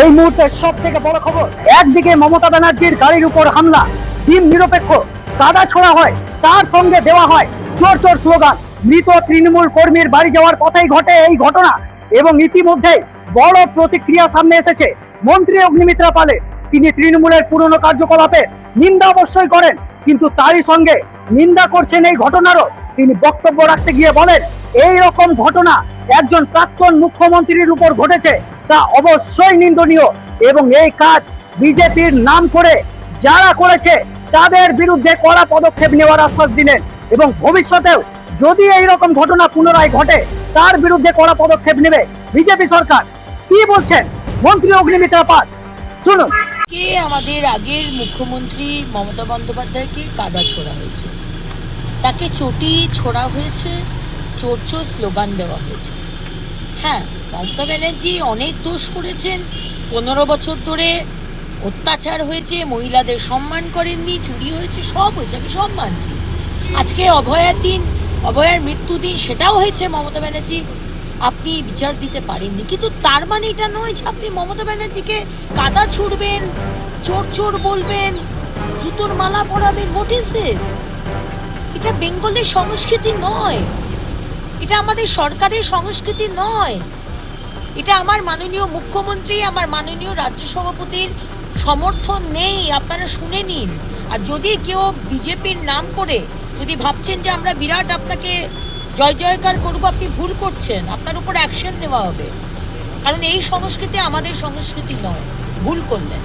এই মুহূর্তের সব থেকে বড় খবর, একদিকে মমতা ব্যানার্জির গাড়ির উপর হামলা, ডিম নিরপেক্ষ, কাদা ছোড়া হয়, তার সঙ্গে দেওয়া হয় চোর চোর স্লোগান। মৃত তৃণমূল কর্মীর বাড়ি যাওয়ার পথেই ঘটে এই ঘটনা এবং ইতিমধ্যে বড় প্রতিক্রিয়া সামনে এসেছে মন্ত্রী অগ্নিমিত্রা পালের। তিনি তৃণমূলের পুরনো কার্যকলাপের নিন্দা অবশ্যই করেন, কিন্তু তারই সঙ্গে নিন্দা করছেন এই ঘটনারও। তিনি বক্তব্য রাখতে গিয়ে বলেন, এই রকম ঘটনা একজন প্রাক্তন মুখ্যমন্ত্রীর উপর ঘটেছে, তা অবশ্যই নিন্দনীয় এবং এই কাজ বিজেপির নাম করে যারা করেছে তাদের বিরুদ্ধে কড়া পদক্ষেপ নেওয়ার আশ্বাস দিলেন এবং ভবিষ্যতেও যদি এই রকম ঘটনা পুনরায় ঘটে তার বিরুদ্ধে কড়া পদক্ষেপ নেবে বিজেপি সরকার। কি বলছেন মন্ত্রী অগ্নিমিত্রা পাল, শুনুন। কে আমাদের আগের মুখ্যমন্ত্রী মমতা বন্দ্যোপাধ্যায়কে কাদা ছোড়া হয়েছে, তাকে চটি ছোড়া হয়েছে, চোর চোর স্লোগান দেওয়া হয়েছে। হ্যাঁ, মমতা ব্যানার্জি অনেক দোষ করেছেন, 15 বছর ধরে অত্যাচার হয়েছে, মহিলাদের সম্মান করেননি, চুরি হয়েছে, সব হয়েছে, আমি সব মানছি। আজকে অভয়ার দিন, অভয়ার মৃত্যুদিন, সেটাও হয়েছে। মমতা ব্যানার্জি আপনি বিচার দিতে পারেননি, কিন্তু তার মানে এটা নয় যে আপনি মমতা ব্যানার্জিকে কাদা ছুড়বেন, চোর চোর বলবেন, জুতোর মালা পরাবেন। What is this? এটা বেঙ্গলের সংস্কৃতি নয়, এটা আমাদের সরকারের সংস্কৃতি নয়। এটা আমার মাননীয় মুখ্যমন্ত্রী, আমার মাননীয় রাজ্য সভাপতির সমর্থন নেই, আপনারা শুনে নিন। আর যদি কেউ বিজেপির নাম করে যদি ভাবছেন যে আমরা বিরাট আপনাকে জয় জয়কার করবো, আপনি ভুল করছেন, আপনার উপর অ্যাকশন নেওয়া হবে। কারণ এই সংস্কৃতি আমাদের সংস্কৃতি নয়, ভুল করলেন।